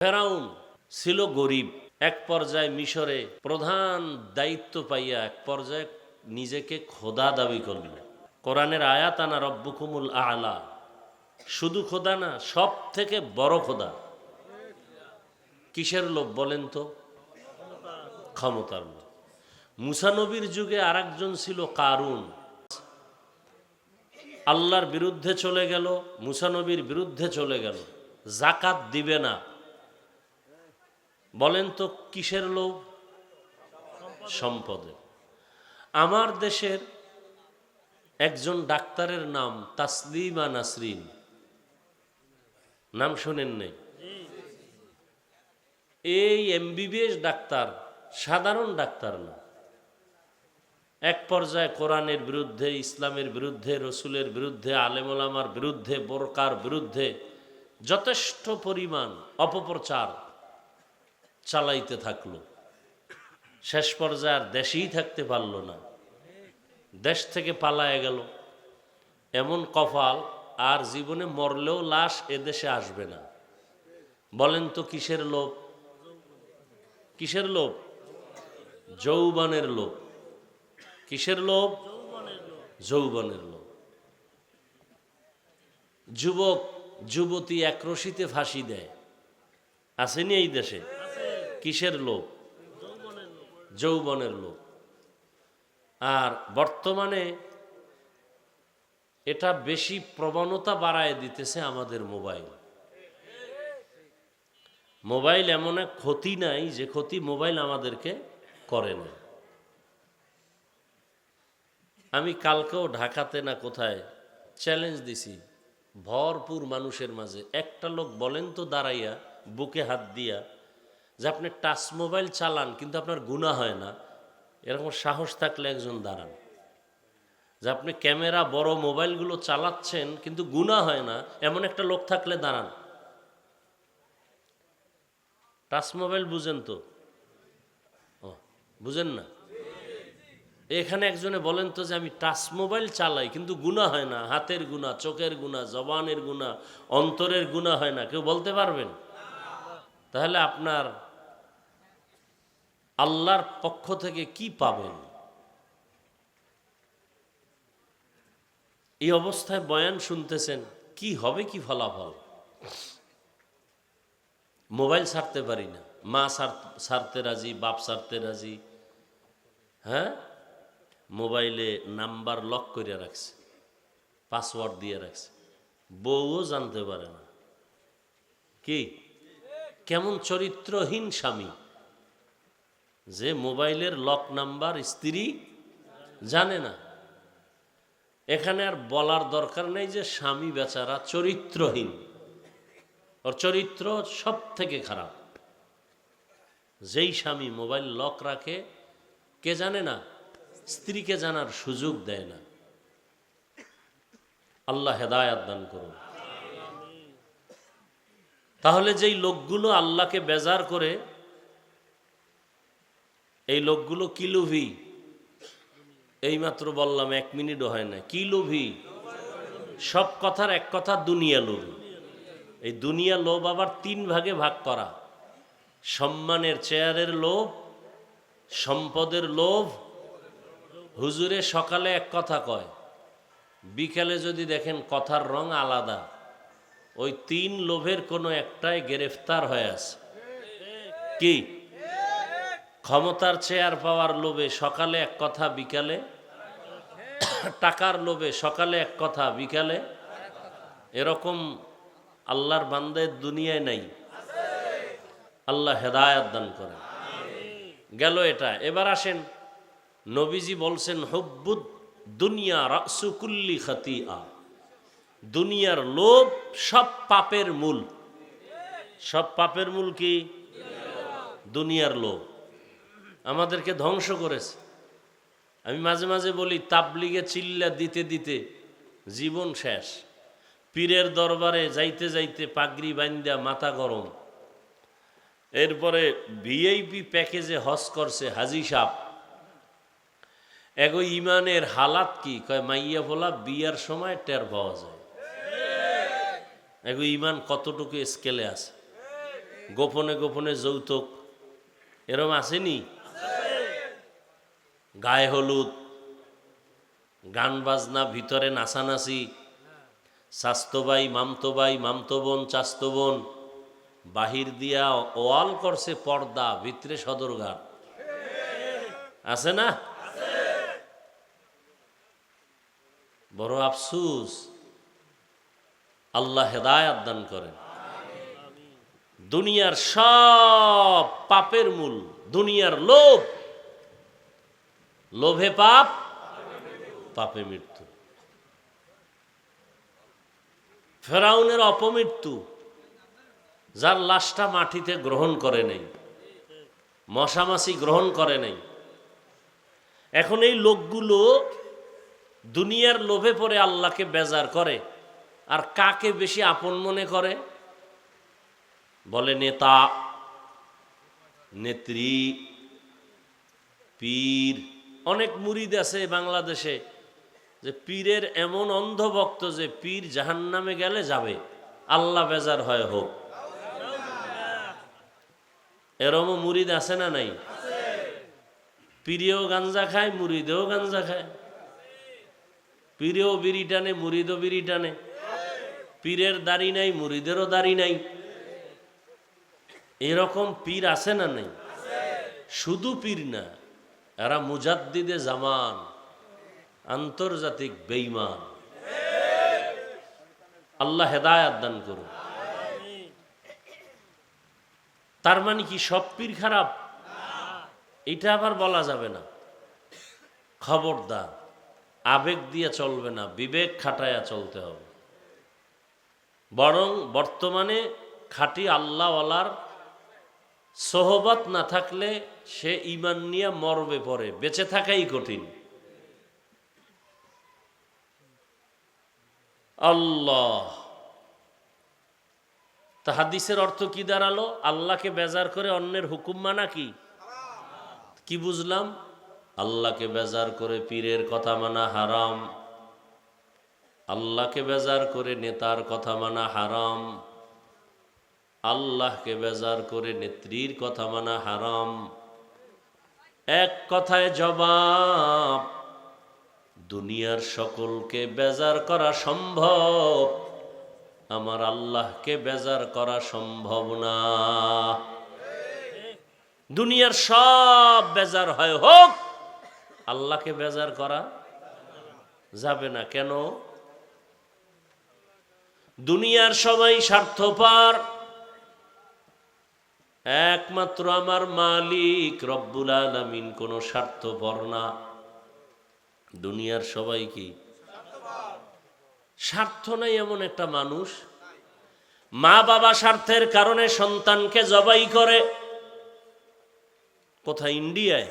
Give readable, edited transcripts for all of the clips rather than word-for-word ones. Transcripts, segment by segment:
ফেরাউন ছিল গরিব, এক পর্যায়ে মিশরে প্রধান দায়িত্ব পাইয়া এক পর্যায়ে নিজেকে খোদা দাবি করল। কোরআনের আয়াত আনা রব্বুকুমুল আলা, শুধু খোদা না, সব থেকে বড় খোদা। কিসের লোভ বলেন তো? ক্ষমতার লোভ। মুসা নবীর যুগে আরেকজন ছিল কারুন, আল্লাহর বিরুদ্ধে চলে গেল, মুসা নবীর বিরুদ্ধে চলে গেল, জাকাত দিবে না। বলেন তো কিসের লোভ? সম্পদের। আমার দেশের একজন ডাক্তারের নাম তাসলিমা নাসরিন, নাম শোনেন নাই? এই এমবিবিএস ডাক্তার, সাধারণ ডাক্তার না। এক পর্যায়ে কোরআনের বিরুদ্ধে, ইসলামের বিরুদ্ধে, রসুলের বিরুদ্ধে, আলেম ওলামার বিরুদ্ধে, বোরকার বিরুদ্ধে যথেষ্ট পরিমাণ অপপ্রচার চালাইতে থাকলো। শেষ পর্যায়ে আর দেশেই থাকতে পারল না, দেশ থেকে পালায়ে গেল। এমন কপাল, আর জীবনে মরলেও লাশ এদেশে আসবে না। বলেন তো কিসের লোভ? কিসের লোভ? যৌবনের লোভ। কিসের লোভ? যৌবনের লোভ। যুবক যুবতী একরশিতে ফাঁসি দেয়, আসেনি এই দেশে? কিসের লোভ? যৌবনের লোভ। আর বর্তমানে এটা বেশি প্রবণতা বাড়ায় দিতেছে আমাদের মোবাইল। মোবাইল এমন এক ক্ষতি নাই যে ক্ষতি মোবাইল আমাদেরকে করে না। আমি কালকেও ঢাকাতে না কোথায় চ্যালেঞ্জ দিছি ভরপুর মানুষের মাঝে, একটা লোক বলেন তো দাঁড়াইয়া বুকে হাত দিয়া যে আপনি টাচ মোবাইল চালান কিন্তু আপনার গুনাহ হয় না, এরকম সাহস থাকলে একজন দাঁড়ান। যে আপনি ক্যামেরা বড় মোবাইলগুলো চালাচ্ছেন কিন্তু গুনাহ হয় না, এমন একটা লোক থাকলে দাঁড়ান। টাচ মোবাইল বুঝেন তো? বুঝেন না? এখানে একজনে বলেন তো যে আমি টাচ মোবাইল চালাই কিন্তু গুনাহ হয় না, হাতের গুনাহ, চোখের গুনাহ, জবানের গুনাহ, অন্তরের গুনাহ হয় না, কেউ বলতে পারবেন? তাহলে আপনার আল্লাহর পক্ষ থেকে কি পাবেন? এই অবস্থায় বয়ান শুনতেছেন, কি হবে, কি ফলাফল? মোবাইল ছাড়তে পারি না, মা ছাড়তে রাজি, বাপ ছাড়তে রাজি। হ্যাঁ, মোবাইলে নাম্বার লক করে রাখছে, পাসওয়ার্ড দিয়ে রাখছে, বউও জানতে পারে না। কি কেমন চরিত্রহীন স্বামী যে মোবাইলের লক নাম্বার স্ত্রী জানে না। এখানে আর বলার দরকার নেই যে স্বামী বেচারা চরিত্রহীন, ওর চরিত্র সব থেকে খারাপ। যেই স্বামী মোবাইল লক রাখে, কে জানে না? স্ত্রীকে জানার সুযোগ দেয় না। আল্লাহ হেদায়াত দান করুন। তাহলে যেই লোকগুলো আল্লাহকে বেজার করে, এই লোকগুলো কি লোভী? এইমাত্র বললাম, 1 মিনিটও হয় না। কি লোভী? সব কথার এক কথা, দুনিয়া লোভী। এই দুনিয়া লোভ আবার 3 ভাগে ভাগ করা: সম্মানের চেয়ারের লোভ, সম্পদের লোভ। হুজুরে সকালে এক কথা কয়, বিকালে যদি দেখেন কথার রং আলাদা। ওই 3 লোভের কোনো একটাই গ্রেফতার হয়ে আছে। কি? ক্ষমতার চেয়ার পাওয়ার লোভে সকালে এক কথা, বিকালে টাকার লোভে সকালে এক কথা, বিকালে এরকম আল্লাহর বান্দার দুনিয়ায় নাই। আল্লাহ হেদায়াত দান করেন। গেল এটা। এবার আসেন, নবীজি বলছেন হুব্বুদ দুনিয়া রাসু কুল্লি খাতিয়া। দুনিয়ার লোভ সব পাপের মূল। সব পাপের মূল কি? দুনিয়ার লোভ আমাদেরকে ধ্বংস করেছে। আমি মাঝে মাঝে বলি, তাবলিগে চিল্লা দিতে দিতে জীবন শেষ। পীরের দরবারে যাইতে যাইতে পাগড়ি বান্ধা মাথা গরম। এরপরে ভিআইপি প্যাকেজে হজ করছে হাজি সাহেব। এগো ইমানের হালাত কি? কয় মাইয়া ভোলা বিয়ার সময় টের পাওয়া যায়। এগো ইমান কতটুকু স্কেলে আছে। গোপনে গোপনে যৌতুক, এরম আসেনি? গায়ে হলুদ, গান বাজনা, ভিতরে নাচানাচি, চাস্তো ভাই, মামতো বোন, চাস্তো বোন, বাহির দিয়া ওয়াল করছে পর্দা, ভিতরে সদরঘাট। আছে না? বড় আফসুস। আল্লাহ হেদায়াত দান করেন। দুনিয়ার সব পাপের মূল দুনিয়ার লোভ। লোভে পাপ, পাপে মৃত্যু। ফেরাউনের অপমৃত্যু, যার লাশটা মাটিতে গ্রহণ করে নাই, মশামাছি গ্রহণ করে নাই। এখন এই লোকগুলো দুনিয়ার লোভে পড়ে আল্লাহকে বেজার করে, আর কাকে বেশি আপন মনে করে? বলে নেতা, নেত্রী, পীর। অনেক মুরিদ আছে বাংলাদেশে যে পীরের এমন অন্ধভক্ত যে পীর জাহান্নামে গেলে যাবে, আল্লাহ বেজার হয় হোক। এরমও মুরিদ আছে না নাই? পীরেও গাঞ্জা খায়, মুরিদেও গাঞ্জা খায়। পীরেও বিড়ি টানে, মুরিদও বিড়ি টানে। পীরের দাড়ি নাই, মুরিদেরও দাড়ি নাই। এরকম পীর আছে না নাই? শুধু পীর না, এরা মুজাদ্দিদে জামান, আন্তর্জাতিক বেঈমান। আল্লাহ হেদায়াত দান করুন। তার মানে কি সব পীর খারাপ? এটা আবার বলা যাবে না। খবরদার, আবেগ দিয়ে চলবে না, বিবেক খাটায়া চলতে হবে। বরং বর্তমানে খাঁটি আল্লাহওয়ালার সোহবত না থাকলে সে ঈমান নিয়ে মরবে পড়ে, বেঁচে থাকাই কঠিন। আল্লাহ, তা হাদিসের অর্থ কি দাঁড়ালো? আল্লাহকে বেজার করে অন্যের হুকুম মানা কি? কি বুঝলাম? আল্লাহকে বেজার করে পীরের কথা মানা হারাম, আল্লাহকে বেজার করে নেতার কথা মানা হারাম, আল্লাহকে বেজার করে নেত্রীর কথা মানা হারাম। এক কথায় জবাব, দুনিয়ার সকলকে বেজার করা সম্ভব, আমার আল্লাহকে বেজার করা সম্ভব না। দুনিয়ার সব বেজার হয় হোক, আল্লাহকে বেজার করা যাবে না। কেন? দুনিয়ার সবাই স্বার্থপর, একমাত্র আমার মালিক রব্বুল আলামিন কোনো স্বার্থপর না। দুনিয়ার সবাই কি স্বার্থ নাই? এমন একটা মানুষ, মা বাবা স্বার্থের কারণে সন্তানকে জবাই করে। কোথায়? ইন্ডিয়ায়।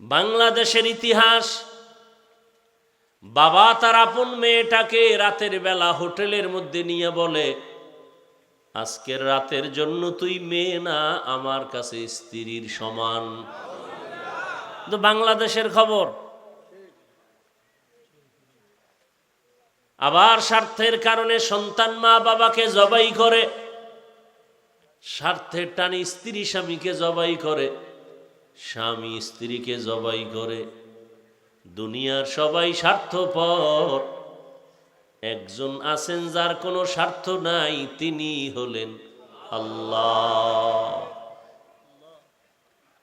বাংলাদেশের ইতিহাস, বাবা তার আপন মেয়েটাকে রাতের বেলা হোটেলের মধ্যে নিয়ে বলে, আজকের রাতের জন্য তুই মেয়ে না, আমার কাছে স্ত্রীর সমান। তো বাংলাদেশের খবর। আবার স্বার্থের কারণে সন্তান মা বাবাকে জবাই করে, স্বার্থের টানে স্ত্রী স্বামীকে জবাই করে, স্বামী স্ত্রীকে জবাই করে। দুনিয়ার সবাই স্বার্থপর, একজন আছেন যার কোনো স্বার্থ নাই, তিনি হলেন আল্লাহ।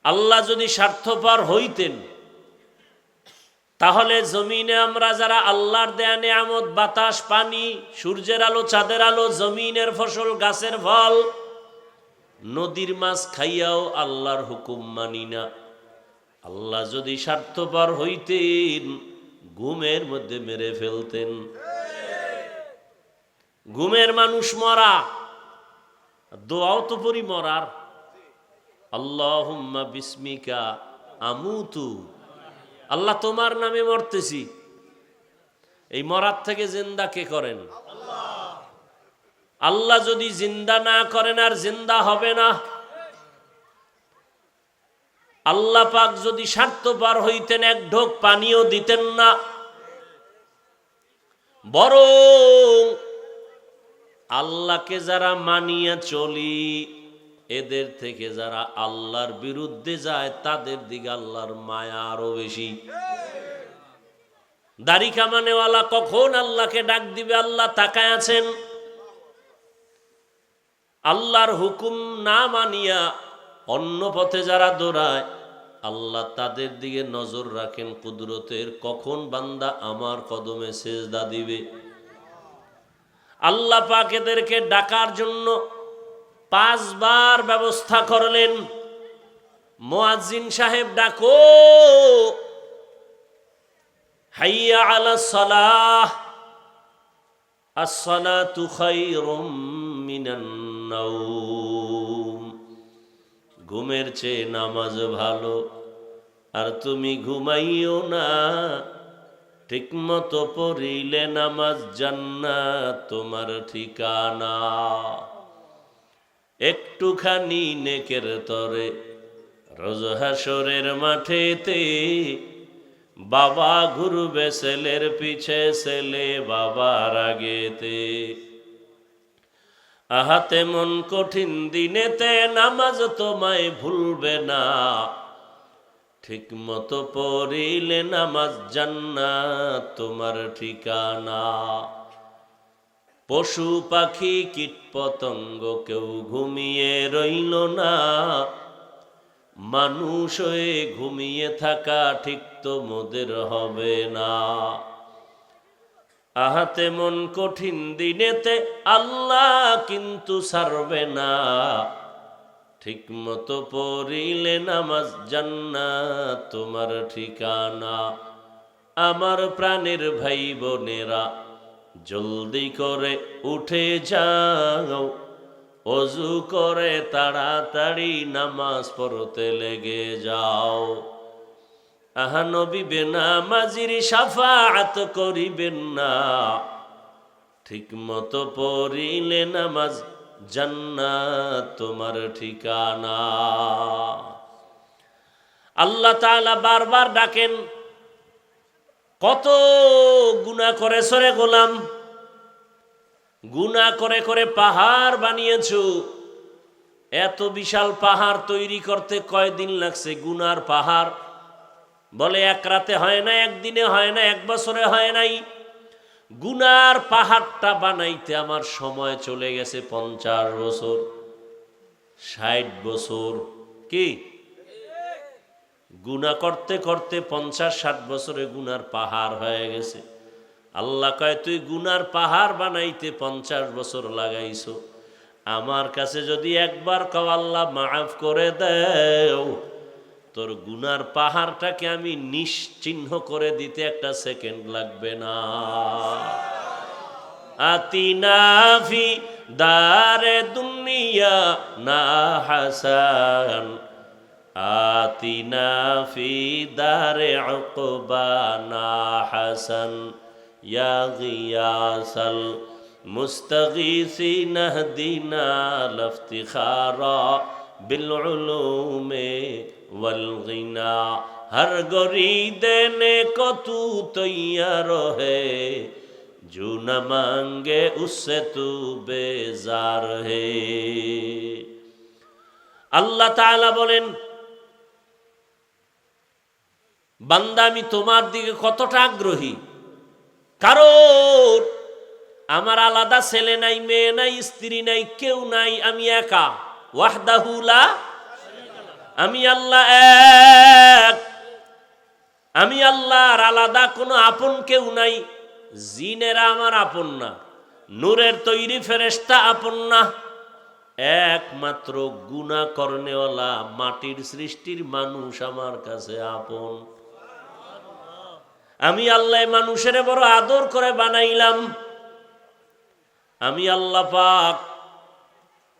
আল্লাহ যদি স্বার্থপর হইতেন, তাহলে জমিনে আমরা যারা আল্লাহর দেয়া নেয়ামত, বাতাস, পানি, সূর্যের আলো, চাঁদের আলো, জমিনের ফসল, গাছের ফল, নদীর মাছ খাইয়াও আল্লাহর হুকুম মানি না। আল্লাহ যদি স্বার্থপর হইতেন, ঘুমের মধ্যে মেরে ফেলতেন। ঘুমের মানুষ মরা, দোয়াও তো পরি মরার। আল্লাহুম্মা বিসমিকা আমুতু, আল্লাহ তোমার নামে মরতেছি। এই মরার থেকে জিন্দা কে করেন? আল্লাহ যদি জিন্দা না করেন আর জিন্দা হবে না। আল্লাহ পাক যদি স্বার্থপর হইতেন, এক ঢোক পানিও দিতেন না, বরং আল্লাহকে যারা মানিয়ে চলি, এদের থেকে যারা আল্লাহর বিরুদ্ধে যায় তাদের দিকে আল্লাহর মায়া আরো বেশি। দাড়ি কামানেওয়ালা কখন আল্লাহকে ডাক দিবে আল্লাহ তাকায় আছেন। আল্লাহর হুকুম না মানিয়া অন্য পথে যারা দৌড়ায় আল্লাহ তাদের দিকে নজর রাখেন কুদরতের, কখন বান্দা আমার কদমে সেজদা দিবে। আল্লাহ পাক এদেরকে ডাকার জন্য 5 বার ব্যবস্থা করলেন। মুয়াজ্জিন সাহেব ডাকো, হাইয়া আলাস সালাহ, আস-সালাতু খায়রুম মিনান নাওম। ঘুমের চেয়ে নামাজ ভালো, আর তুমি ঘুমাইও না, ঠিকমতো পড়িলে নামাজ জান্নাত তোমার ঠিকানা। একটুখানি নেকের তরে রোজ হাসরের মাঠেতে বাবা ঘুরবে ছেলের পিছে, ছেলে বাবার আগেতে। আহাতে মন কঠিন দিনেতে নামাজ তোমায় ভুলবে না, ঠিক মতো পড়িলে নামাজ জান্নাত তোমার ঠিকানা। পশু পাখি কীট পতঙ্গ কেউ ঘুমিয়ে রইল না, মানুষ হয়ে ঘুমিয়ে থাকা ঠিক তো মোদের হবে না। আহাতে মন কঠিন দিনেতে আল্লাহ কিন্তু ছাড়বে না, ঠিক মতো পড়িলে নামাজ জান্নাত তোমার ঠিকানা। আমার প্রাণের ভাই বোনেরা, জলদি করে উঠে যাও, অজু করে তাড়াতাড়ি নামাজ পড়তে লেগে যাও। আহা নবী বেনামাজির শাফাআত করিবেন না, ঠিক মতো পড়িলে নামাজ জান্নাত তোমার ঠিকানা। আল্লাহ তাআলা বারবার ডাকেন, কত গুনাহ করেছ রে গোলাম, গুনাহ করে করে পাহাড় বানিয়েছো। এত বিশাল পাহাড় তৈরি করতে কয়দিন লাগছে? গুনার পাহাড় বলে এক রাতে হয় না, একদিনে হয় না, 1 বছরে হয় নাই। গুনার পাহাড়টা বানাইতে আমার সময় চলে গেছে 50 বছর, 60 বছর। কি গুনাহ করতে করতে 50-60 বছরে গুনার পাহাড় হয়ে গেছে। আল্লাহ কয়, তুই গুনার পাহাড় বানাইতে 50 বছর লাগাইছো, আমার কাছে যদি একবার কও আল্লাহ মাফ করে দেও, তোর গুনার পাহাড়টাকে আমি নিশ্চিহ্ন করে দিতে 1 সেকেন্ড লাগবে না। আতিনা ফি দারে দুনিয়া না হাসান, আতিনা ফি দারে উকবা না হাসান, ইয়া গিয়াসাল মুস্তাগীসিন হদিনা লফতিখারা বিল উলুমে वल गिना। हर गोरी देने को तू तैयार है, जो न मांगे उससे तू बेजार है। আল্লাহ তাআলা বলেন, বান্দা আমি তোমার দিকে কতটা আগ্রহী, কারণ আমার আলাদা ছেলে নাই, মেয়ে নাই, স্ত্রী নাই, কেউ নাই, আমি একা। ওয়াহদাহু লা, আমি আল্লাহ এক, আমি আল্লাহর আলাদা কোনো আপন কেউ নাই। জিনেরা আমার আপন না, নূরের তৈরি ফেরেশতা আপন না, একমাত্র গুনাহ করনেওয়ালা মাটির সৃষ্টির মানুষ আমার কাছে আপন। আমি আল্লাহ মানুষের বড় আদর করে বানাইলাম। আমি আল্লাহ পাক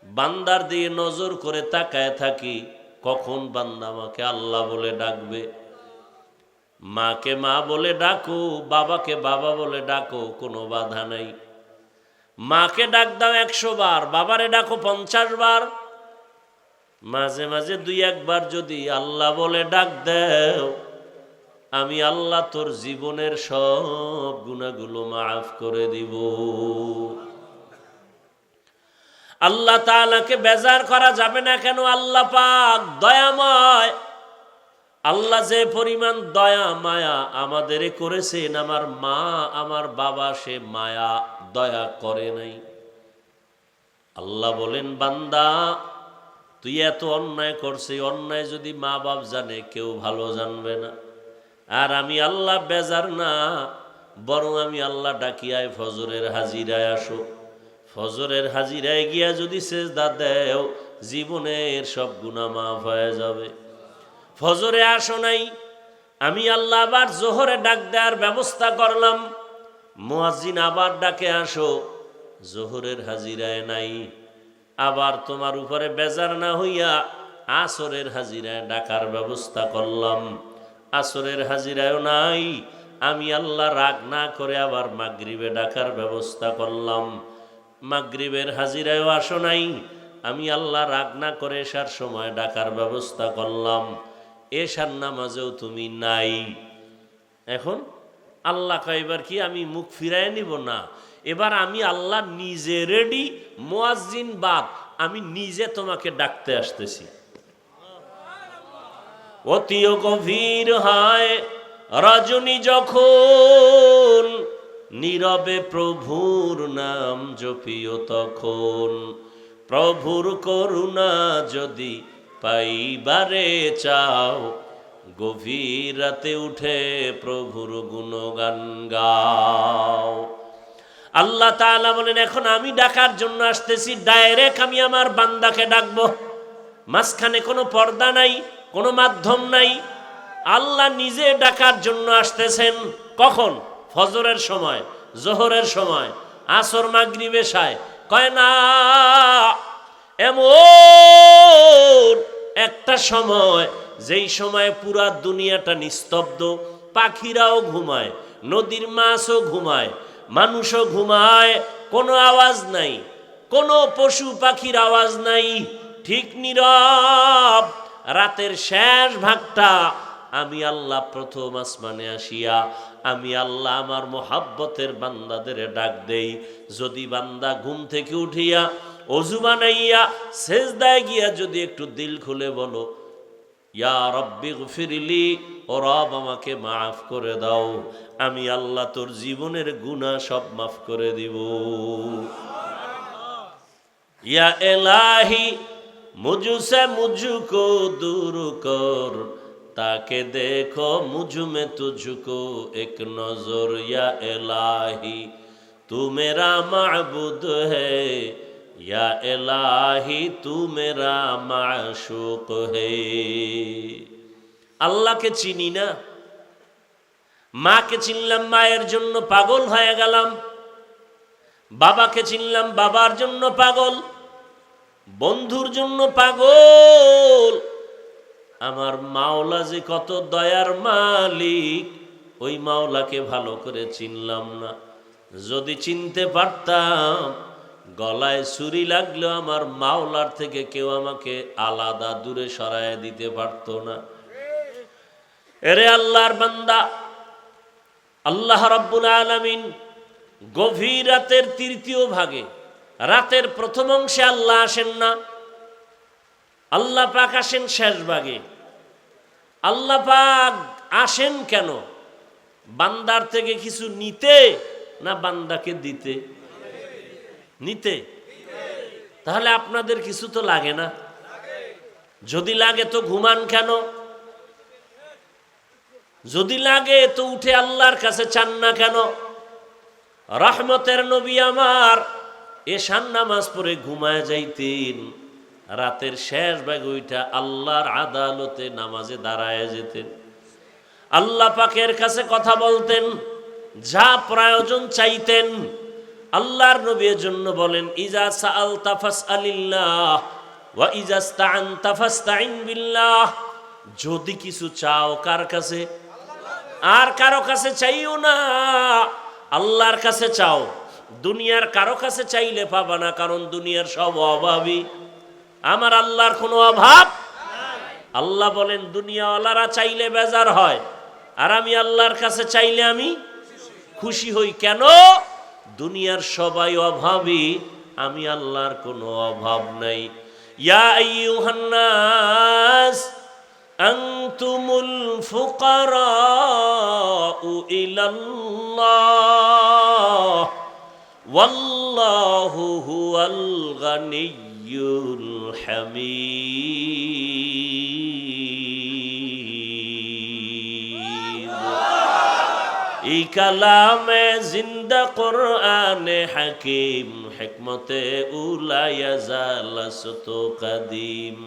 বান্দার দিয়ে নজর করে তাকায় থাকি, কখন বান্দা আমাকে আল্লাহ বলে ডাকবে। মাকে মা বলে ডাকো, বাবাকে বাবা বলে ডাকো, কোনো বাধা নাই। মাকে ডাক দাও 100 বার, বাবারে ডাকো 50 বার। মাঝে মাঝে 2-1 বার যদি আল্লাহ বলে ডাক দাও, আমি আল্লাহ তোর জীবনের সব গুনাহগুলো মাফ করে দিব। আল্লাহ তাআলাকে বেজার করা যাবে না কেন? আল্লাহ পাক দয়াময়। আল্লাহ যে পরিমাণ দয়া মায়া আমাদের করেছেন, আমার মা আমার বাবা সে মায়া দয়া করে নাই। আল্লাহ বলেন, বান্দা তুই এত অন্যায় করছিস, অন্যায় যদি মা বাপ জানে কেউ ভালো জানবে না। আর আমি আল্লাহ বেজার না, বরং আমি আল্লাহ ডাকিয়ায় ফজরের হাজিরায় আসো। ফজরের হাজিরায় গিয়া যদি সেজদা দেও, জীবনের সব গুনাহ মাফ হয়ে যাবে। ফজরে আসো নাই, আমি আল্লাহ আবার জোহরে ডাক দেওয়ার ব্যবস্থা করলাম। মুয়াজ্জিন আবার ডাকে আসো, জোহরের হাজিরায় নাই। আবার তোমার উপরে বেজার না হইয়া আসরের হাজিরায় ডাকার ব্যবস্থা করলাম। আসরের হাজিরায়ও নাই, আমি আল্লাহ রাগ না করে আবার মাগরিবে ডাকার ব্যবস্থা করলাম। মাগরিবের হাজিরায়ও আসো নাই, আমি আল্লাহ রাগ না করে এশার সময় ডাকার ব্যবস্থা করলাম। এশার নামাজেও তুমি নাই। এখন আল্লাহ কয়বার কি আমি মুখ ফিরাই নিব না, এবার আমি আল্লাহ নিজে রেডি, মুয়াজ্জিন বাদ, আমি নিজে তোমাকে ডাকতে আসতেছি। অতিও গভীর হয় রজনী যখন, নীরবে প্রভুর নাম জপিও তখন। প্রভুর করুণা যদি পাইবারে চাও, গভীর রাতে উঠে প্রভুর গুণগান গাও। আল্লাহ তাআলা বলেন, এখন আমি ডাকার জন্য আসতেছি, ডাইরেক্ট আমি আমার বান্দাকে ডাকবো। মাঝখানে কোনো পর্দা নাই, কোনো মাধ্যম নাই। আল্লাহ নিজে ডাকার জন্য আসতেছেন। কখন? ফজরের সময়, জোহরের সময়, আসর, মাগরিব, এশায়। কয় না, এমন একটা সময় যেই সময় পুরা দুনিয়াটা নিস্তব্ধ, পাখিরাও ঘুমায়, নদীর মাছও ঘুমায়, মানুষও ঘুমায়, কোনো আওয়াজ নাই, কোনো পশু পাখির আওয়াজ নাই, ঠিক নীরব। রাতের শেষ ভাগটা আমি আল্লাহ প্রথম আসমানে আসিয়া আমি আল্লাহ আমার মোহাব্বতের বান্দাদের ডাক দেই। যদি বান্দা ঘুম থেকে উঠিয়া অজু বানাইয়া সেজদায় গিয়া যদি একটু দিল খুলে বলো, ইয়া রব্বি গফিরলি, ও রব আমাকে মাফ করে দাও, আমি আল্লাহ তোর জীবনের গুনাহ সব মাফ করে দিব। ইয়া এলাহি মুঝসে মুঝকো দূর কর, তাকে দেখো মুঝ में तुझको एक नजर। या इलाही तू मेरा माबूद है, या इलाही तू मेरा माशूक है। আল্লাহকে চিনি না, মাকে চিনলাম, মায়ের জন্য পাগল হয়ে গেলাম, বাবাকে চিনলাম, বাবার জন্য পাগল, বন্ধুর জন্য পাগল। আমার মাওলা যে কত দয়ার মালিক, ওই মাওলাকে ভালো করে চিনলাম না। যদি চিনতে পারতাম, গলায় ছুরি লাগলেও আমার মাওলার থেকে কেউ আমাকে আলাদা দূরে সরায় দিতে পারত না। এরে আল্লাহর বান্দা, আল্লাহ রাব্বুল আলামিন গভীর রাতের তৃতীয় ভাগে, রাতের প্রথম অংশে আল্লাহ আসেন না, আল্লাহ পাক আসেন শেষ ভাগে। আল্লাহ পাক আসেন কেন? বান্দার থেকে কিছু নিতে না বান্দাকে দিতে? নিতে। তাহলে আপনাদের কিছু তো লাগে না? যদি লাগে তো ঘুমান কেন? যদি লাগে তো উঠে আল্লাহর কাছে চান না কেন? রহমতের নবী আমার এশার নামাজ পড়ে ঘুমায় যাইতেন, রাতের শেষ ভাগে ওইটা আল্লাহর আদালতে নামাজে দাঁড়ায় যেতেন, আল্লাহ পাকের কাছে কথা বলতেন, যা প্রয়োজন চাইতেন। আল্লাহর নবীর জন্য বলেন, ইজা সাআলতা ফাসআলিল্লাহ ওয়া ইজা ইসতাআনতা ফাসতাইন বিল্লাহ। যদি কিছু চাও কার কাছে? আর কারো কাছে চাইও না, আল্লাহর কাছে চাও। দুনিয়ার কারো কাছে চাইলে পাবা না, কারণ দুনিয়ার সব অভাবী, আমার আল্লাহর কোনো অভাব। আল্লাহ বলেন, দুনিয়াওয়ালারা চাইলে বেজার হয়, আর আমি আল্লাহর কাছে চাইলে আমি খুশি হই। কেন? দুনিয়ার সবাই অভাবী, আমি আল্লাহর কোনো অভাব নাই। ইয়া আইয়ুহান নাস আনতুমুল ফুকারাউ ইলাল্লাহ ওয়াল্লাহু হুয়াল গানিয়্যুল হামিদ। এই কালামে জিন্দা কোরআনে হাকিম হিকমতে উলায়া জালাসত কাদিম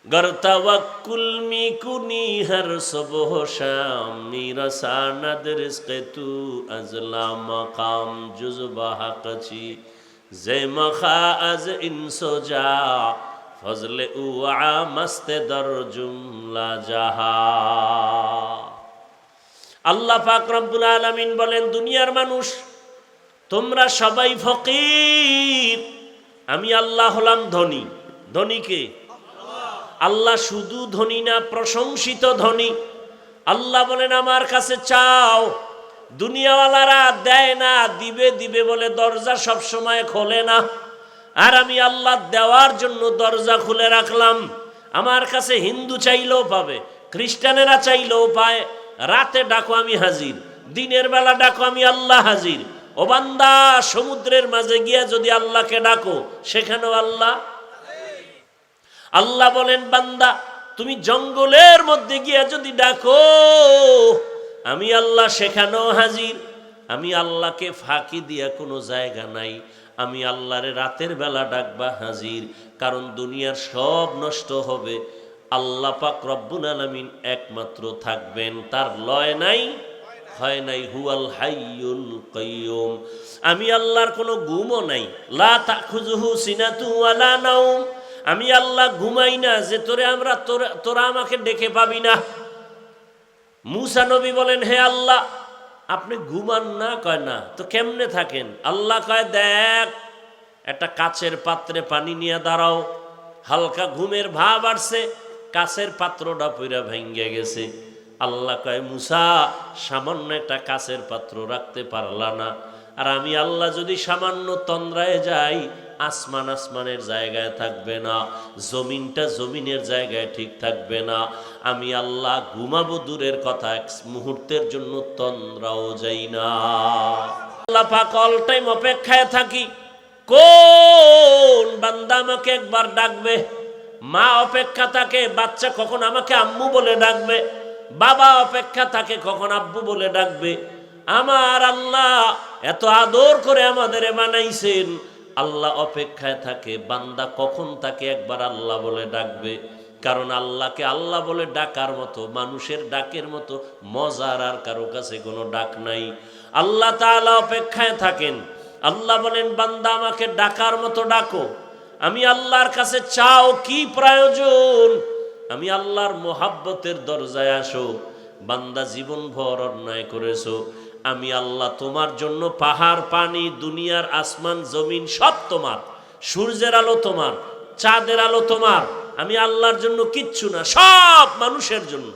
गर तवक्कुल मी कुनी हर सुबह शाम मीरा सानद रिज़्क़ तू अज़ला मकाम जुज़बा हक़ची ज़े मखा अज़ इंसो जा फज़ले उआ मस्त दर जुमला जहा। আল্লাহ পাক রব্বুল আলামিন বলেন, দুনিয়ার মানুষ তোমরা সবাই ফকির, আমি আল্লাহ হলাম ধনী। ধনী কে? আল্লাহ শুধু ধনী না, প্রশংসিত ধনী। আল্লাহ বলেন আমার কাছে চাও। দুনিয়াওয়ালারা দেয় না, দিবে দিবে বলে দরজা সব সময় খোলে না, আর আমি আল্লাহ দেওয়ার জন্য দরজা খুলে রাখলাম। আমার কাছে হিন্দু চাইলেও পাবে, খ্রিস্টানেরা চাইলেও পায়। রাতে ডাকো আমি হাজির, দিনের বেলা ডাকো আমি আল্লাহ হাজির। ও বান্দা, সমুদ্রের মাঝে গিয়া যদি আল্লাহকে ডাকো সেখানেও আল্লাহ। আল্লাহ বলেন বান্দা তুমি জঙ্গলের মধ্যে গিয়া যদি ডাকো আমি আল্লাহ সেখানেও হাজির। আমি আল্লাহকে ফাঁকি দিয়া কোনো জায়গা নাই। আমি আল্লাহরে রাতের বেলা ডাকবা হাজির, কারণ দুনিয়ার সব নষ্ট হবে, আল্লাহ পাক রব্বুল আলামিন একমাত্র থাকবেন, তার লয় নাই হয় নাই। হুয়াল হাইয়ুল কাইয়ুম। আমি আল্লাহর কোনো ঘুমও নাই। লা তাখুযুহু সিনাতু ওয়ালা নাওম। আমি আল্লাহ ঘুমাই না যে তোরা আমাকে ডেকে পাবি না। মুসা নবী বলেন, হে আল্লাহ আপনি ঘুমান না? কয় না, তো কেমনে থাকেন? আল্লাহ কয় দেখ, একটা কাচের পাত্রে পানি নিয়ে দাঁড়াও। হালকা ঘুমের ভাব আসছে, কাচের পাত্রটা পুরা ভেঙে গেছে। আল্লাহ কয় মুসা সামান্য একটা কাচের পাত্র রাখতে পারলা না? আর আমি আল্লাহ যদি সামান্য তন্দ্রায় যাই, আসমান আসমানের জায়গায় থাকবে না, জমিনটা জমিনের জায়গায় ঠিক থাকবে না। আমি আল্লাহ ঘুমাবো দূরের কথা, এক মুহূর্তের জন্য তন্দ্রাও যাই না। আল্লাহ পাক অল টাইম অপেক্ষায় থাকি, কোন বান্দা আমাকে একবার ডাকবে। মা অপেক্ষা থাকে বাচ্চা কখন আমাকে আম্মু বলে ডাকবে, বাবা অপেক্ষা থাকে কখন আব্বু বলে ডাকবে। আমার আল্লাহ এত আদর করে আমাদের বানাইছেন, আল্লাহ অপেক্ষায় থাকে বান্দা কখন তাকে একবার আল্লাহ বলে ডাকবে। কারণ আল্লাহকে আল্লাহ বলে ডাকার মতো, মানুষের ডাকের মতো মজার আর কারো কাছে কোনো ডাক নাই। আল্লাহ তাআলা অপেক্ষায় থাকেন। আল্লাহ বলেন বান্দা আমাকে ডাকার মতো ডাকো। আমি আল্লাহর কাছে চাও, কি প্রয়োজন? আমি আল্লাহর মোহাব্বতের দরজায় আসো। বান্দা জীবন ভর অন্যায় করেছো, আমি আল্লাহ তোমার জন্য পাহাড় পানি দুনিয়ার আসমান জমিন সব তোমার, সূর্যের আলো তোমার, চাঁদের আলো তোমার। আমি আল্লাহর জন্য কিচ্ছু না, সব মানুষের জন্য,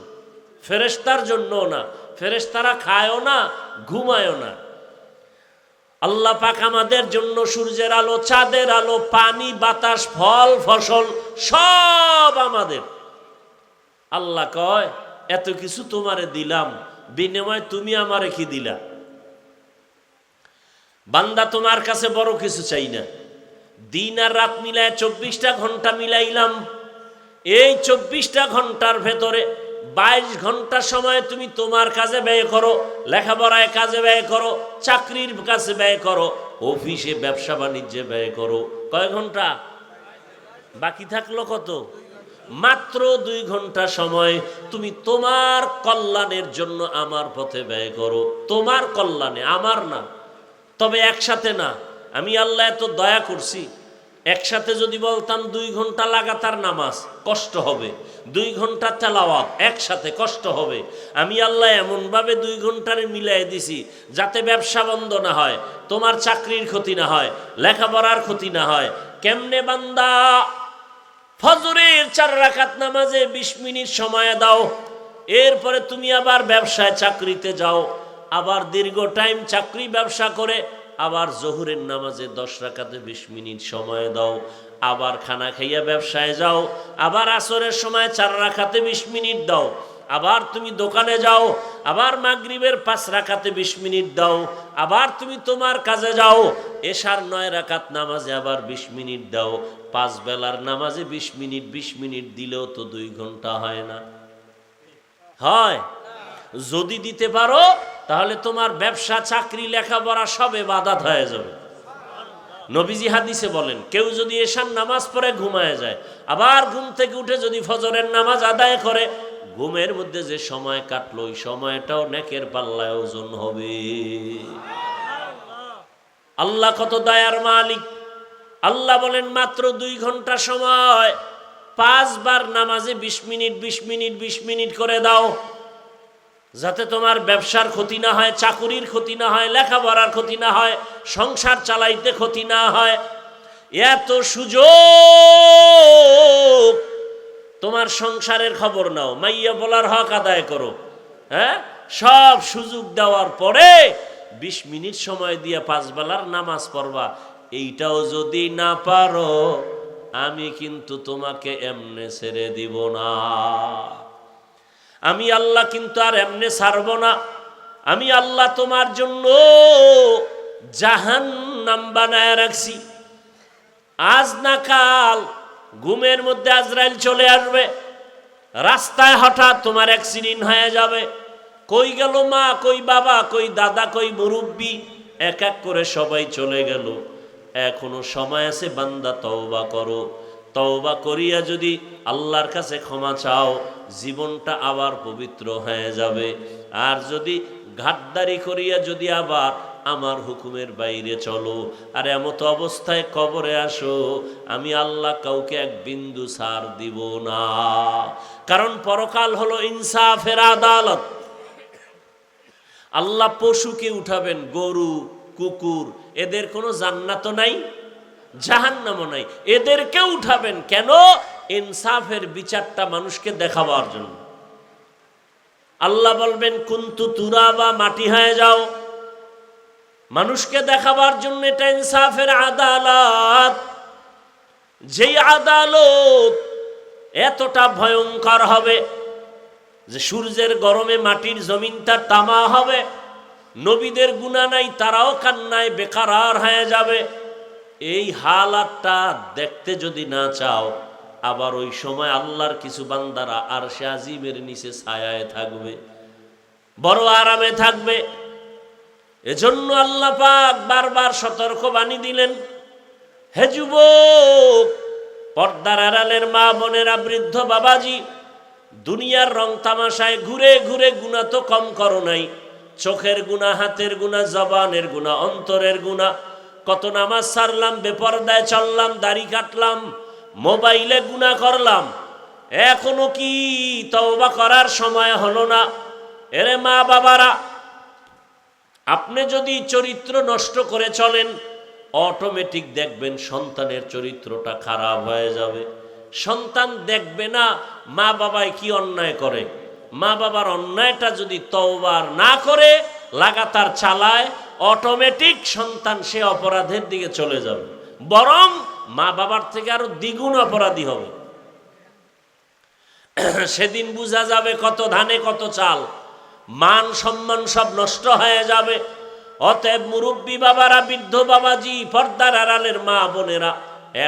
ফেরেশতার জন্য না। ফেরেশতারা খায়ও না, ঘুমায়ও না। আল্লাহ পাক আমাদের জন্য সূর্যের আলো, চাঁদের আলো, পানি বাতাস ফল ফসল সব আমাদের। আল্লাহ কয় এত কিছু তোমারে দিলাম, বিনিময়ে তুমি আমারে কি দিলা? বান্দা তোমার কাছে বড় কিছু চাই না। দিন আর রাত মিলায় 24টা ঘন্টা মিলাইলাম। এই 24টা ঘন্টার ভেতরে 22 ঘন্টা সময় তুমি তোমার কাজে ব্যয় করো, লেখাপড়ায় কাজে ব্যয় করো, চাকরির কাছে ব্যয় করো, অফিসে ব্যবসা বাণিজ্যে ব্যয় করো। কয় ঘন্টা বাকি থাকলো? কত? মাত্র 2 ঘন্টা সময় তুমি তোমার কল্যাণের জন্য আমার পথে ব্যয় করো। তোমার কল্যাণে, আমার না। তবে একসাথে না। আমি আল্লাহ এত দয়া করছি, একসাথে যদি বলতাম 2 ঘন্টা লাগাতার নামাজ, কষ্ট হবে। 2 ঘন্টা তেলাওয়াত একসাথে, কষ্ট হবে। আমি আল্লাহ এমনভাবে 2 ঘন্টারে মিলাই দিছি যাতে ব্যবসা বন্ধ না হয়, তোমার চাকরির ক্ষতি না হয়, লেখাপড়ার ক্ষতি না হয়। কেমনে বান্দা? ফজরের 4 রাকাত নামাজে 20 মিনিট সময় দাও, এরপরে তুমি আবার ব্যবসায় চাকরিতে যাও, আবার দীর্ঘ টাইম চাকরি ব্যবসা করে আবার জোহরের নামাজে 10 রাকাতে 20 মিনিট সময় দাও, আবার খানা খাইয়া ব্যবসায় যাও, আবার আসরের সময় 4 রাকাতে 20 মিনিট দাও, আবার তুমি দোকানে যাও, আবার মাগরিবের 5 রাকাতে 20 মিনিট দাও, আবার তুমি তোমার কাজে যাও, এশার 9 রাকাত নামাজে আবার 20 মিনিট দাও, 5 বেলার নামাজে 20 মিনিট 20 মিনিট দিলেও তো 2 ঘন্টা হয় না? হয়? যদি দিতে পারো তাহলে তোমার ব্যবসা, চাকরি, লেখাপড়া সব ইবাদত হয়ে যাবে। নবীজি হাদিসে বলেন, কেউ যদি এশার নামাজ পড়ে ঘুমায় যায়, আবার ঘুম থেকে উঠে যদি ফজরের নামাজ আদায় করে, ঘুমের মধ্যে যে সময় কাটলো ওই সময়টাও নেকের পাল্লায় ওজন হবে। আল্লাহ কত দয়ার মালিক। আল্লাহ বলেন মাত্র 2 ঘন্টা সময় 5 বার নামাজে 20 মিনিট 20 মিনিট 20 মিনিট করে দাও, যাতে তোমার ব্যবসার ক্ষতি না হয়, চাকুরির ক্ষতি না হয়, লেখাপড়ার ক্ষতি না হয়, সংসার চালাইতে ক্ষতি না হয়। এত সুযোগ, তোমার সংসারের খবর নাও, মাইয়া বলার হক আদায় করো, হ্যাঁ, সব সুযোগ দেওয়ার পরে 20 মিনিট সময় দিয়ে 5 বেলার নামাজ পড়বা। এইটাও যদি না পারো, আমি কিন্তু তোমাকে এমনে ছেড়ে দিব না। আমি আল্লাহ কিন্তু আর এমনে ছাড়ব না। আমি আল্লাহ তোমার জন্য জাহান্নাম বানায় রাখছি। আজ না কাল ঘুমের মধ্যে আজরাইল চলে আসবে, রাস্তায় হঠাৎ তোমার অ্যাক্সিডেন্ট হয়ে যাবে। কই গেল মা, কই বাবা, কই দাদা, কই মুরব্বী, এক এক করে সবাই চলে গেল। এখনো সময় আছে, বান্দা তওবা করো। তওবা করিয়া যদি আল্লাহর কাছে ক্ষমা চাও, জীবনটা আবার পবিত্র হয়ে যাবে। আর যদি ঘাটদারি করিয়া যদি আবার আমার হুকুমের বাইরে চলো আর এমত অবস্থায় কবরে আসো, আমি আল্লাহ কাউকে এক বিন্দু ছাড় দিব না। কারণ পরকাল হলো ইনসাফের আদালত। আল্লাহ পশুকে উঠাবেন, গরু, কুকুর, এদের কোনো জান্নাতও নাই, জাহান্নামও নাই, এদেরকে উঠাবেন কেন? ইনসাফের বিচারটা মানুষকে দেখাবার জন্য। আল্লাহ বলবেন কুনতু তুরাবা, মাটি হয়ে যাও, মানুষকে দেখাবার জন্য। এটা ইনসাফের আদালত। যেই আদালত এতটা ভয়ঙ্কর হবে যে সূর্যের গরমে মাটির জমিনটা তামা হবে। নবীদের গুনাহ নাই, তারাও কান্নায় বেকারার হয়ে যাবে। এই হালাতটা দেখতে যদি না চাও, আবার ওই সময় আল্লাহর কিছু বান্দারা আরশে আজিমের নিচে ছায়ায় থাকবে, বড় আরামে থাকবে। এজন্য আল্লাহ পাক বারবার সতর্ক বাণী দিলেন, হে যুবক, পর্দার আড়ালের মা বোনেরা, বৃদ্ধ বাবাজি, দুনিয়ার রং তামাশায় ঘুরে ঘুরে গুনাহ তো কম করো নাই। চোখের গুনাহ, হাতের গুনাহ, জবানের গুনাহ, অন্তরের গুনাহ। কত নামাজ ছাড়লাম, বেপরদায় চললাম, দাড়ি কাটলাম, মোবাইলে গুনাহ করলাম, এখনো কি তওবা করার সময় হলো না? এরে মা বাবারা, আপনি যদি চরিত্র নষ্ট করে চলেন, অটোমেটিক দেখবেন সন্তানের চরিত্রটা খারাপ হয়ে যাবে। সন্তান দেখবে না মা বাবায় কি অন্যায় করে, মা বাবার অন্যায়টা যদি তওবা না করে লাগাতার চালায়, অটোমেটিক সন্তান সে অপরাধের দিকে চলে যাবে, বরং মা বাবার থেকে আরো দ্বিগুণ অপরাধী হবে। সেদিন বোঝা যাবে কত ধানে কত চাল, মান সম্মান সব নষ্ট হয়ে যাবে। অতএব মুরব্বী বাবারা, বৃদ্ধ বাবাজি, পর্দার আড়ালের মা বোনেরা,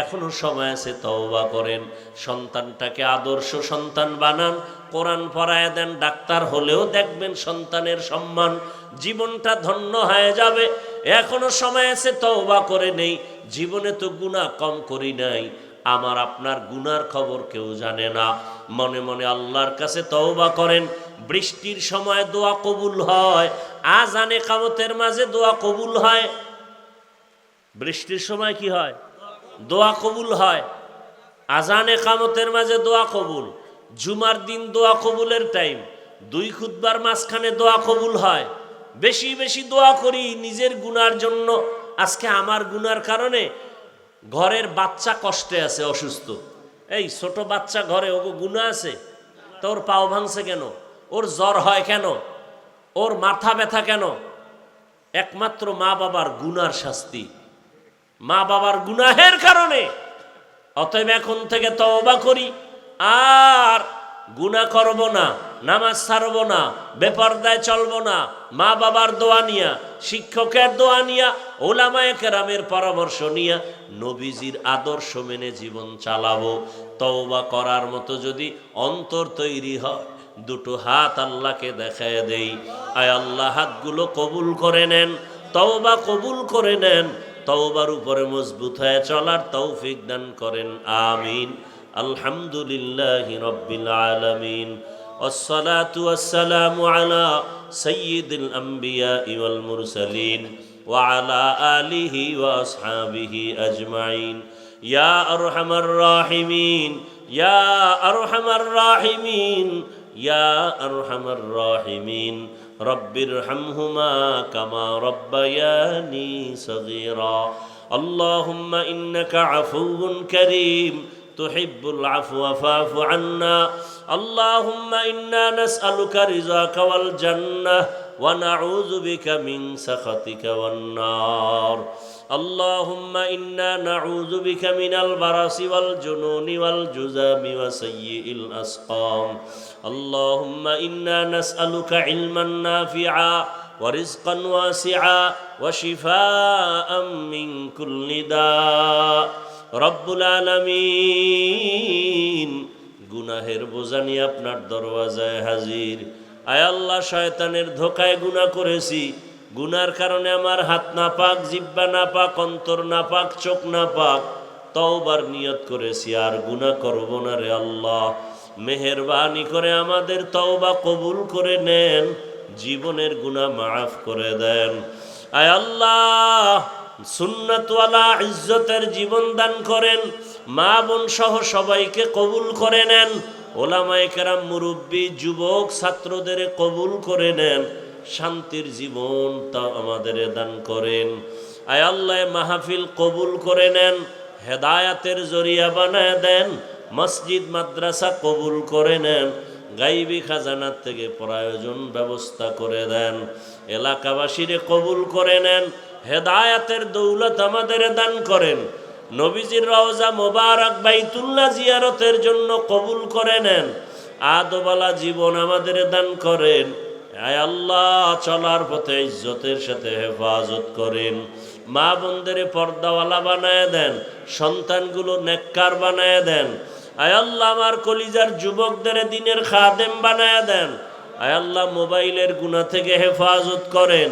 এখনো সময় আছে, তওবা করেন। সন্তানটাকে আদর্শ সন্তান বানান, কোরআন পড়ায় দেন, ডাক্তার হলেও দেখবেন সন্তানের সম্মান, জীবনটা ধন্য হয়ে যাবে। এখনো সময় আছে, তওবা করে নেই। জীবনে তো গুনাহ কম করি নাই, আমার আপনার গুনার খবর কেউ জানে না। মনে মনে আল্লাহর কাছে তওবা করেন। বৃষ্টির সময় দোয়া কবুল হয়, আজান ইকামতের মাঝে দোয়া কবুল হয়। বৃষ্টির সময় কি হয়? দোয়া কবুল হয়। আজান ইকামতের মাঝে দোয়া কবুল। জুমার দিন দোয়া কবুলের টাইম। 2 খুতবার মাঝখানে দোয়া কবুল হয়। বেশি বেশি দোয়া করি নিজের গুনার জন্য। আজকে আমার গুনার কারণে ঘরের বাচ্চা কষ্টে আছে, অসুস্থ। এই ছোট বাচ্চা ঘরে, ওগো গুনাহ আছে? তোর পাও ভাঙছে কেন? ওর জ্বর হয় কেন? ওর মাথা ব্যথা কেন? একমাত্র মা বাবার গুনার শাস্তি, মা বাবার গুনাহের কারণে। অতএব এখন থেকে তওবা করি, আর গুনাহ করব না, নামাজ ছাড়ব না, বেপরদায় চলব না, মা বাবার দোয়া নিয়া, শিক্ষকের দোয়া নিয়া, ওলামায়ে কেরামের পরামর্শ নিয়া নবীজির আদর্শ মেনে জীবন চালাবো। তওবা করার মতো যদি অন্তর তৈরি হয়, দুটো হাত আল্লাহকে দেখায় দেই, আয় আল্লাহ হাতগুলো কবুল করে নেন, তওবা কবুল করে নেন, তওবার উপরে মজবুত হয়ে চলার তৌফিক দান করেন, আমিন। আলহামদুলিল্লাহি রাব্বিল আলামিন, ওয়াসসালাতু ওয়াসসালামু আলা সাইয়্যিদিল আমবিয়া ওয়াল মুরসালিন ওয়া আলা আলিহি ওয়া আসহাবিহি আজমাইন। ইয়া আরহামার রাহিমিন, ইয়া আরহামার রাহিমিন, ইয়া আরহামার রাহিমিন, রব্বিরহামহুমা কামা রব্বায়ানি সগীরা। আল্লাহুম্মা ইন্নাকা আফুউন কারীম তুহিব্বুল আফওয়া ফা'ফু আন্না। আল্লাহুম্মা ইন্না নাসআলুকা রিযাকা ওয়াল জান্নাহ ওয়া নাউযু বিকা মিন সাখাতিকা ওয়ান নার। আল্লাহুম্মা ইন্না নাউযু বিকা মিনাল বারাসি ওয়াল জুনুনি ওয়াল জুযামি ওয়া সাইয়্যিল আসকাম। আল্লাহুম্মা ইন্না নাসআলুকা ইলমান নাফিআ ওয়া রিজকান ওয়াসিআ ওয়া শিফাআম মিন কুল্লি দা। রব্বুল আলামিন, গুনাহের বোঝা নিয়ে আপনার দরওয়াজায় হাজির। আয় আল্লাহ, শয়তানের ধোকায় গুনাহ করেছি, গুনার কারণে আমার হাত নাপাক, জিহ্বা নাপাক, অন্তর নাপাক, চোখ নাপাক। তওবার নিয়ত করেছি, আর গুনাহ করব না রে আল্লাহ। মেহেরবানি করে আমাদের তওবা কবুল করে নেন, জীবনের গুনাহ মাফ করে দেন। আয় আল্লাহ, সুন্নাতওয়ালা ইজ্জতের জীবন দান করেন, মা বোন সহ সবাইকে কবুল করে নেন। ওলামায়ে কেরাম, মুরব্বী, যুবক, ছাত্রদের কবুল করে নেন। শান্তির জীবন তা আমাদের দান করেন। আয় আল্লাহ, মাহফিল কবুল করে নেন, হেদায়াতের জরিয়া বানায় দেন। মসজিদ মাদ্রাসা কবুল করে নেন, গাইবী খাজানার থেকে প্রয়োজন ব্যবস্থা করে দেন। এলাকাবাসীরে কবুল করে নেন, হেদায়াতের দৌলত আমাদের দান করেন। নবীজির রওজা মোবারক বাইতুল্লাহ জিয়ারতের জন্য কবুল করে নেন। আদবালা জীবন আমাদের দান করেন। আয় আল্লাহ, চলার পথে ইজ্জতের সাথে হেফাজত করেন। মা বোনদের পর্দাওয়ালা বানায় দেন, সন্তানগুলো নেককার বানায় দেন। আয় আল্লাহ, আমার কলিজার যুবকদের দিনের খাদেম বানায় দেন। আয় আল্লাহ, মোবাইলের গুনাহ থেকে হেফাজত করেন।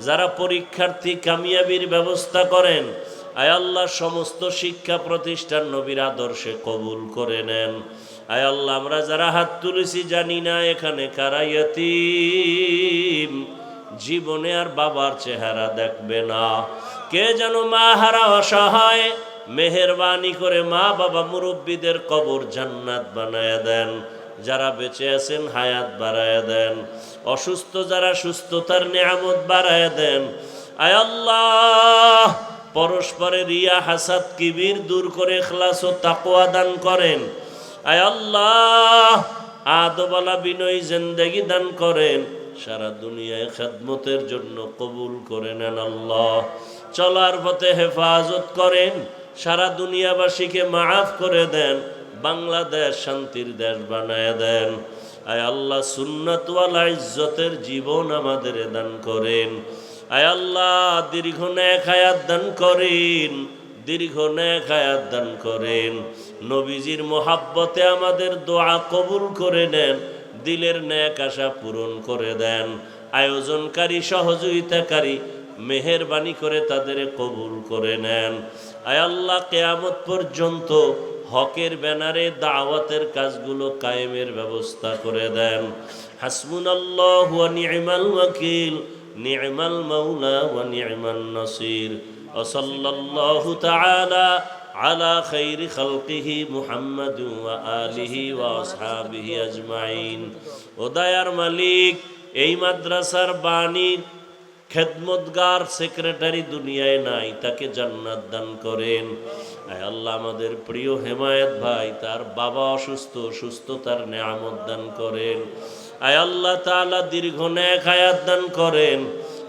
যারা পরীক্ষার্থী, কামিয়াবির ব্যবস্থা করেন। আয় আল্লাহ, সমস্ত শিক্ষা প্রতিষ্ঠান নবীর আদর্শে কবুল করে নেন। আয় আল্লাহ, আমরা যারা হাত তুলেছি জানি না এখানে কারা ইয়তীম, জীবনে আর বাবার চেহারা দেখবে না, কে যেন মা হারা অসহায়। মেহেরবানি করে মা বাবা মুরব্বীদের কবর জান্নাত বানায় দেন। যারা বেঁচে আছেন হায়াত বাড়ায় দেন, অসুস্থ যারা সুস্থতার নিয়ামত বাড়ায় দেন। আয় আল্লাহ, পরস্পরের রিয়া, হাসাদ, কিবির দূর করে ইখলাস ও তাকওয়া দান করেন। আয় আল্লাহ, আদবালা বিনয়ী জিন্দেগি দান করেন। সারা দুনিয়ায় খেদমতের জন্য কবুল করে নেন আল্লাহ। চলার পথে হেফাজত করেন, সারা দুনিয়াবাসীকে মাফ করে দেন। বাংলাদেশ শান্তির দেশ বানায় দেন। আয় আল্লাহ, সুন্নাতওয়ালা ইজ্জতের জীবন আমাদের দান করেন। আয় আল্লাহ, দীর্ঘ নেক হায়াত দান করেন, দীর্ঘ নেক হায়াত দান করেন। নবীজির মোহাব্বতে আমাদের দোয়া কবুল করে নেন, দিলের নেক আশা পূরণ করে দেন। আয়োজনকারী, সহযোগিতাকারী, মেহেরবানি করে তাদের কবুল করে নেন। আয় আল্লাহ, কিয়ামত পর্যন্ত হকের ব্যানারে দাওয়াতের কাজগুলো কায়েমের ব্যবস্থা করে দেন। হাসবুনাল্লাহু ওয়া নি'মাল ওয়াকিল, নি'মাল মাওলা ওয়া নি'মান নাসির। ওয়া সাল্লাল্লাহু তাআলা আলা খাইরি খালকিহি মুহাম্মাদ ওয়া আলিহি ওয়া আসহাবিহি আজমাইন। ও দয়ার মালিক, এই মাদ্রাসার বাণী, খেদমতগার, সেক্রেটারি দুনিয়ায় নাই, তাকে জান্নাত দান করেন। আয় আল্লাহ, আমাদের প্রিয় হেমায়েত ভাই, তার বাবা অসুস্থ, সুস্থতার নেয়ামত দান করেন। আয় আল্লাহ তাআলা, দীর্ঘ নেক হায়াত দান করেন।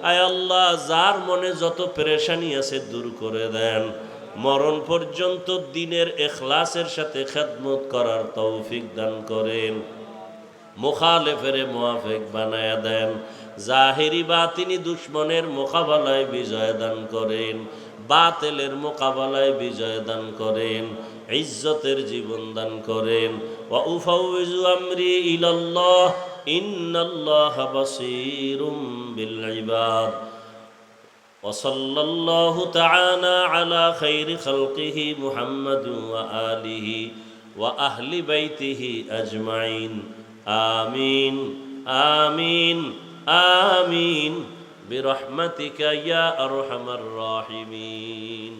আয় আল্লাহ, যার মনে যত পেরেশানি আছে দূর করে দেন। মরণ পর্যন্ত দ্বীনের ইখলাসের সাথে খেদমত করার তৌফিক দান করেন। মুখালেফের মুআফিক বানায়া দেন। জাহেরি বাতিনি দুশ্মনের মোকাবেলায় বিজয় দান করেন। বাতিলের মোকাবেলায় বিজয় দান করেন। ইজ্জতের জীবন দান করেন। ওয়া উফাউযু আমরি ইলাল্লাহ ইন্নাল্লাহা বাসীরুম বিল ইবাদ। وصلى الله تعالى على خير خلقه محمد وآله وأهل بيته أجمعين آمين آمين آمين برحمتك يا أرحم الراحمين.